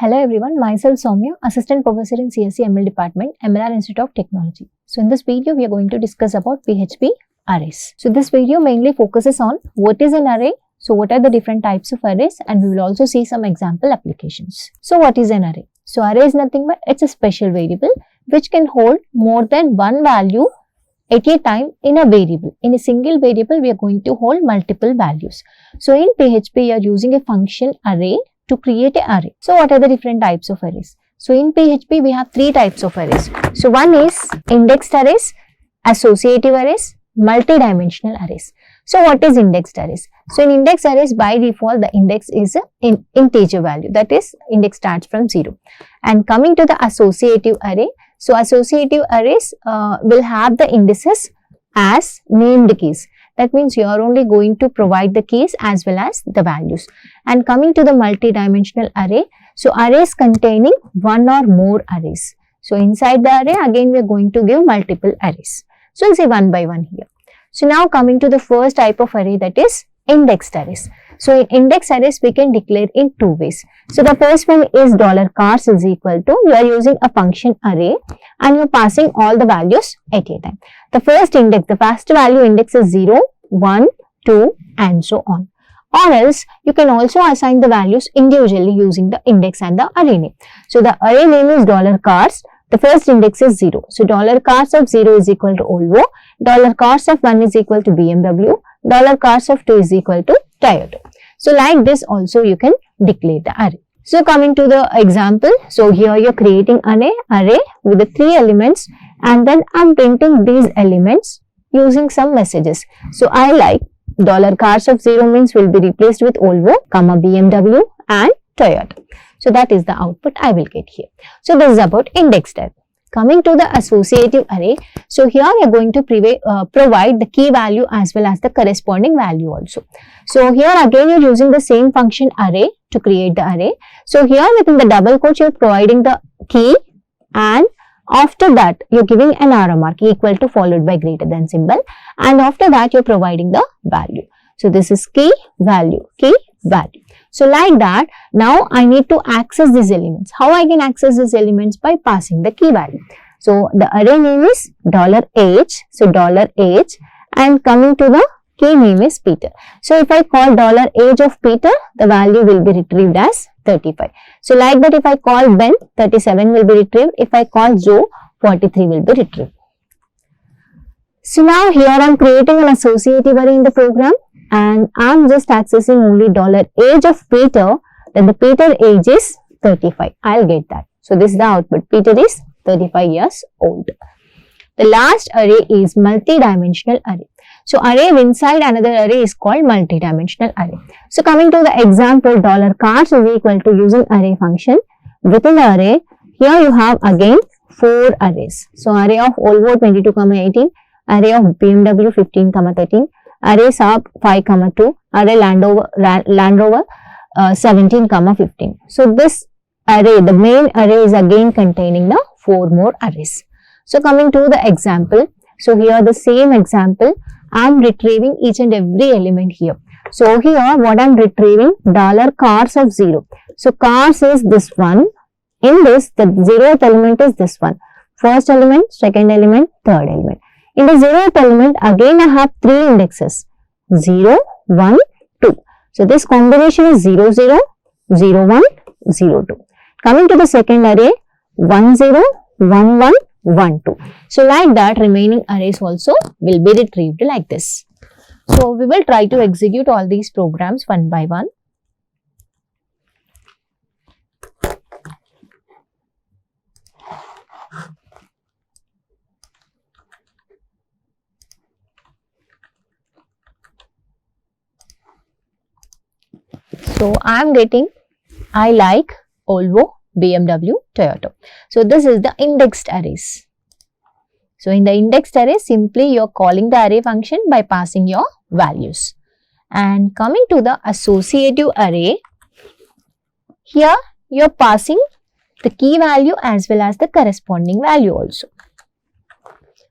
Hello everyone, myself Sowmya, Assistant Professor in CSE AIML Department, MLR Institute of Technology. So in this video, we are going to discuss about PHP arrays. So this video mainly focuses on what is an array, so what are the different types of arrays, and we will also see some example applications. So what is an array? So array is nothing but it's a special variable which can hold more than one value at a time in a variable. In a single variable, we are going to hold multiple values. So in PHP, we are using a function array to create an array. So what are the different types of arrays? So in PHP, we have three types of arrays. So one is indexed arrays, associative arrays, multi-dimensional arrays. So what is indexed arrays? So in indexed arrays, by default, the index is an integer value. That is, index starts from 0. And coming to the associative array, so associative arrays will have the indices as named keys. That means you are only going to provide the keys as well as the values. And coming to the multi-dimensional array, so arrays containing one or more arrays. So inside the array, again we are going to give multiple arrays. So we'll say one by one here. So now coming to the first type of array, that is indexed arrays. So in indexed arrays, we can declare in two ways. So the first one is $cars is equal to, you are using a function array and you are passing all the values at a time. The first index, the first value index is 0, 1, 2 and so on. Or else you can also assign the values individually using the index and the array name. So the array name is $cars. The first index is 0. So $cars of 0 is equal to Volvo, $cars of 1 is equal to BMW, $cars of 2 is equal to Toyota. So like this also you can declare the array. So coming to the example, so here you are creating an array with the 3 elements and then I am printing these elements using some messages. So I like $cars of 0 means will be replaced with Volvo, BMW and Toyota. So that is the output I will get here. So this is about indexed array. Coming to the associative array, so here we are going to provide the key value as well as the corresponding value also. So here again you are using the same function array to create the array. So here within the double quote you are providing the key and after that you are giving an arrow mark equal to followed by greater than symbol and after that you are providing the value. So this is key value, key value. So like that, now I need to access these elements. How I can access these elements? By passing the key value. So the array name is $H. So $H and coming to the key name is Peter. So if I call $age of Peter, the value will be retrieved as 35. So like that if I call Ben, 37 will be retrieved. If I call Joe, 43 will be retrieved. So now here I am creating an associative array in the program. And I am just accessing only $age of Peter, then the Peter age is 35. I'll get that. So this is the output. Peter is 35 years old. The last array is multi-dimensional array. So array inside another array is called multi-dimensional array. So coming to the example, $cars is equal to using array function. Within the array, here you have again 4 arrays. So array of Volvo 22, 18, array of BMW 15, 13. Array Saab 5, 2, array Land Rover 17, 15. So this array, the main array is again containing the 4 more arrays. So coming to the example, so here the same example, I am retrieving each and every element here. So here what I am retrieving, $cars of 0. So cars is this one. In this, the 0th element is this one. First element, second element, third element. In the 0th element, again I have 3 indexes, 0, 1, 2. So this combination is 0, 0, 0, 1, 0, 2. Coming to the second array, 1, 0, 1, 1, 1, 2. So like that, remaining arrays also will be retrieved like this. So we will try to execute all these programs one by one. So I am getting I like Volvo, BMW, Toyota. So this is the indexed arrays. So in the indexed array, simply you are calling the array function by passing your values. And coming to the associative array, here you are passing the key value as well as the corresponding value also.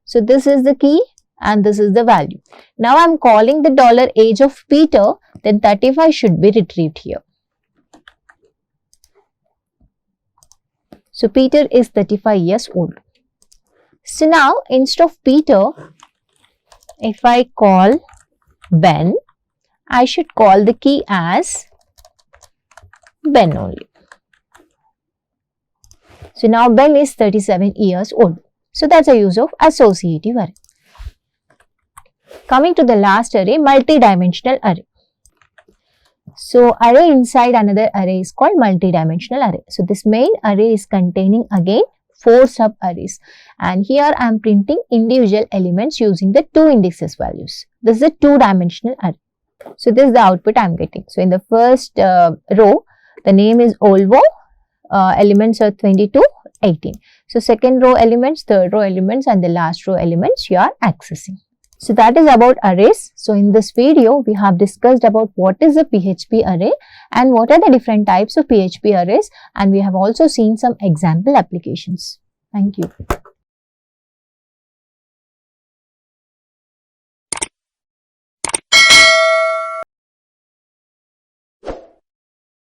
So this is the key and this is the value. Now I am calling the $age of Peter, then 35 should be retrieved here. So Peter is 35 years old. So now instead of Peter, if I call Ben, I should call the key as Ben only. So now Ben is 37 years old. So that's a use of associative array. Coming to the last array, multi-dimensional array. So array inside another array is called multi-dimensional array. So this main array is containing again 4 sub-arrays, and here I am printing individual elements using the 2 indexes values. This is a 2-dimensional array. So this is the output I am getting. So in the first row, the name is Olvo, elements are 22, 18. So second row elements, third row elements, and the last row elements you are accessing. So that is about arrays. So in this video, we have discussed about what is a PHP array and what are the different types of PHP arrays, and we have also seen some example applications. Thank you.